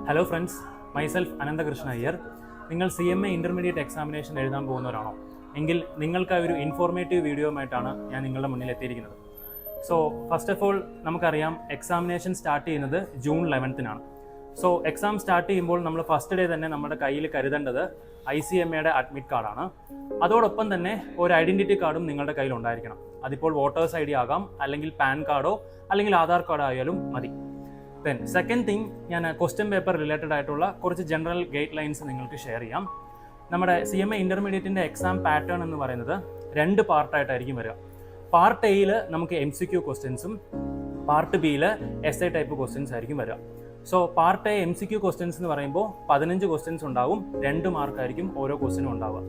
Hello friends, myself Ananthakrishna Iyer. നിങ്ങൾ CMA intermediate examination എഴുതാൻ പോകുന്നവരാണോ? എങ്കിൽ നിങ്ങൾക്കായി ഒരു ഇൻഫോർമേറ്റീവ് വീഡിയോയുമായിട്ടാണ് ഞാൻ നിങ്ങളുടെ മുന്നിൽ എത്തിയിരിക്കുന്നത്. സോ ഫസ്റ്റ് ഓഫ് ഓൾ നമുക്കറിയാം, എക്സാമിനേഷൻ സ്റ്റാർട്ട് ചെയ്യുന്നത് ജൂൺ 11-നാണ്. സോ എക്സാം സ്റ്റാർട്ട് ചെയ്യുമ്പോൾ നമ്മൾ ഫസ്റ്റ് ഡേ തന്നെ നമ്മുടെ കയ്യിൽ കരുതേണ്ടത് ICMAയുടെ അഡ്മിറ്റ് കാർഡാണ്. അതോടൊപ്പം തന്നെ ഒരു ഐഡൻറ്റിറ്റി കാർഡും നിങ്ങളുടെ കയ്യിൽ ഉണ്ടായിരിക്കണം. അതിപ്പോൾ വോട്ടേഴ്സ് ID ആകാം, അല്ലെങ്കിൽ പാൻ കാർഡോ അല്ലെങ്കിൽ ആധാർ കാർഡോ ആയാലും മതി. ദെൻ സെക്കൻഡ് തിങ്, ഞാൻ ക്വസ്റ്റ്യൻ പേപ്പർ റിലേറ്റഡ് ആയിട്ടുള്ള കുറച്ച് ജനറൽ ഗൈഡ് ലൈൻസ് നിങ്ങൾക്ക് ഷെയർ ചെയ്യാം. നമ്മുടെ CMA ഇൻ്റർമീഡിയറ്റിൻ്റെ എക്സാം പാറ്റേൺ എന്ന് പറയുന്നത് 2 പാർട്ടായിട്ടായിരിക്കും വരിക. പാർട്ട് എയിൽ നമുക്ക് MCQ ക്വസ്റ്റ്യൻസും പാർട്ട് ബിയിൽ essay ടൈപ്പ് ക്വസ്റ്റ്യൻസ് ആയിരിക്കും വരിക. So part A MCQ questions എന്ന് പറയുമ്പോൾ 15 ക്വസ്റ്റ്യൻസ് ഉണ്ടാവും. 2 മാർക്കായിരിക്കും ഓരോ ക്വസ്റ്റ്യനും ഉണ്ടാവുക.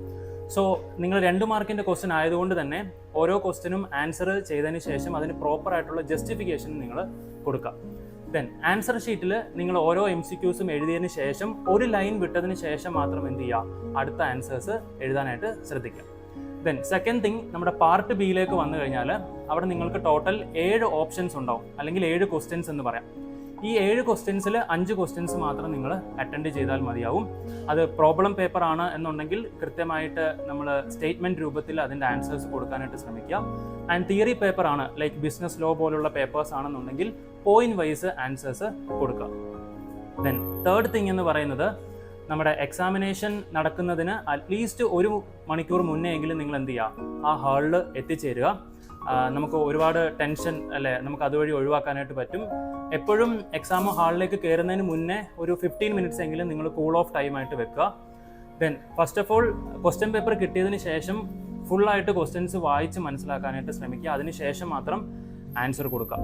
സോ നിങ്ങൾ 2 മാർക്കിൻ്റെ ക്വസ്റ്റ്യൻ ആയതുകൊണ്ട് തന്നെ ഓരോ ക്വസ്റ്റ്യനും ആൻസർ ചെയ്തതിന് ശേഷം അതിന് പ്രോപ്പറായിട്ടുള്ള ജസ്റ്റിഫിക്കേഷൻ നിങ്ങൾ കൊടുക്കുക. ദെൻ ആൻസർ ഷീറ്റിൽ നിങ്ങൾ ഓരോ MCQസും എഴുതിയതിന് ശേഷം ഒരു ലൈൻ വിട്ടതിന് ശേഷം മാത്രം എന്ത് ചെയ്യുക, അടുത്ത ആൻസേഴ്സ് എഴുതാനായിട്ട് ശ്രദ്ധിക്കുക. ദെൻ സെക്കൻഡ് തിങ്, നമ്മുടെ പാർട്ട് ബിയിലേക്ക് വന്നു കഴിഞ്ഞാൽ അവിടെ നിങ്ങൾക്ക് ടോട്ടൽ 7 ഓപ്ഷൻസ് ഉണ്ടാവും, അല്ലെങ്കിൽ 7 ക്വസ്റ്റ്യൻസ് എന്ന് പറയാം. ഈ 7 ക്വസ്റ്റ്യൻസിൽ 5 ക്വസ്റ്റ്യൻസ് മാത്രം നിങ്ങൾ അറ്റൻഡ് ചെയ്താൽ മതിയാവും. അത് പ്രോബ്ലം പേപ്പർ ആണ് എന്നുണ്ടെങ്കിൽ കൃത്യമായിട്ട് നമ്മൾ സ്റ്റേറ്റ്മെൻറ്റ് രൂപത്തിൽ അതിൻ്റെ ആൻസേഴ്സ് കൊടുക്കാനായിട്ട് ശ്രമിക്കുക. ആൻഡ് തിയറി പേപ്പർ ആണ്, ലൈക്ക് ബിസിനസ് ലോ പോലുള്ള പേപ്പേഴ്സ് ആണെന്നുണ്ടെങ്കിൽ പോയിന്റ് വൈസ് ആൻസേഴ്സ് കൊടുക്കുക. ദെൻ തേർഡ് തിങ് എന്ന് പറയുന്നത്, നമ്മുടെ എക്സാമിനേഷൻ നടക്കുന്നതിന് അറ്റ്ലീസ്റ്റ് 1 മണിക്കൂർ മുന്നേ എങ്കിലും നിങ്ങൾ എന്ത് ചെയ്യുക, ആ ഹാളിൽ എത്തിച്ചേരുക. നമുക്ക് ഒരുപാട് ടെൻഷൻ അല്ലേ, നമുക്ക് അതുവഴി ഒഴിവാക്കാനായിട്ട് പറ്റും. എപ്പോഴും എക്സാം ഹാളിലേക്ക് കയറുന്നതിന് മുന്നേ ഒരു 15 മിനിറ്റ്സ് എങ്കിലും നിങ്ങൾ കൂൾ ഓഫ് ടൈമായിട്ട് വെക്കുക. Then first of all question paper കിട്ടിയതിന് ശേഷം ഫുള്ളായിട്ട് ക്വസ്റ്റ്യൻസ് വായിച്ച് മനസ്സിലാക്കാനായിട്ട് ശ്രമിക്കുക. അതിന് ശേഷം മാത്രം ആൻസർ കൊടുക്കുക.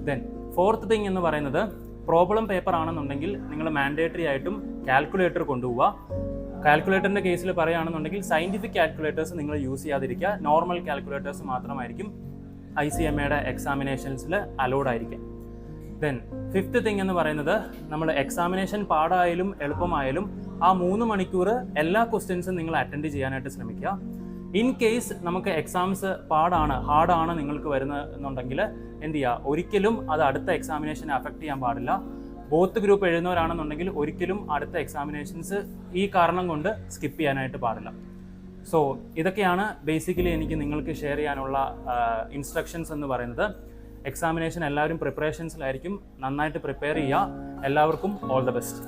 ദെൻ ഫോർത്ത് തിങ് എന്ന് പറയുന്നത്, പ്രോബ്ലം പേപ്പർ ആണെന്നുണ്ടെങ്കിൽ നിങ്ങൾ മാൻഡേറ്ററി ആയിട്ടും കാൽക്കുലേറ്റർ കൊണ്ടുപോവുക. കാൽക്കുലേറ്ററിൻ്റെ കേസിൽ പറയുകയാണെന്നുണ്ടെങ്കിൽ സയൻറ്റിഫിക് കാൽക്കുലേറ്റേഴ്സ് നിങ്ങൾ യൂസ് ചെയ്യാതിരിക്കുക. നോർമൽ കാൽക്കുലേറ്റേഴ്സ് മാത്രമായിരിക്കും ICMAയുടെ എക്സാമിനേഷൻസിൽ അലൗഡ് ആയിരിക്കും. ദെൻ ഫിഫ്ത്ത് തിങ് എന്ന് പറയുന്നത്, നമ്മൾ എക്സാമിനേഷൻ പാടായാലും എളുപ്പമായാലും ആ 3 മണിക്കൂർ എല്ലാ ക്വസ്റ്റ്യൻസും നിങ്ങൾ അറ്റൻഡ് ചെയ്യാനായിട്ട് ശ്രമിക്കുക. ഇൻ കേസ് നമുക്ക് എക്സാംസ് ഹാർഡാണ് നിങ്ങൾക്ക് വരുന്നതെന്നുണ്ടെങ്കിൽ എന്ത് ചെയ്യുക, ഒരിക്കലും അത് അടുത്ത എക്സാമിനേഷനെ അഫക്റ്റ് ചെയ്യാൻ പാടില്ല. ബോത്ത് ഗ്രൂപ്പ് എഴുതുന്നവരാണെന്നുണ്ടെങ്കിൽ ഒരിക്കലും അടുത്ത എക്സാമിനേഷൻസ് ഈ കാരണം കൊണ്ട് സ്കിപ്പ് ചെയ്യാനായിട്ട് പാടില്ല. സോ ഇതൊക്കെയാണ് ബേസിക്കലി എനിക്ക് നിങ്ങൾക്ക് ഷെയർ ചെയ്യാനുള്ള ഇൻസ്ട്രക്ഷൻസ് എന്ന് പറയുന്നത്. എക്സാമിനേഷൻ എല്ലാവരും പ്രിപ്പറേഷൻസിലായിരിക്കും. നന്നായിട്ട് പ്രിപ്പയർ ചെയ്യുക. എല്ലാവർക്കും ഓൾ ദ ബെസ്റ്റ്.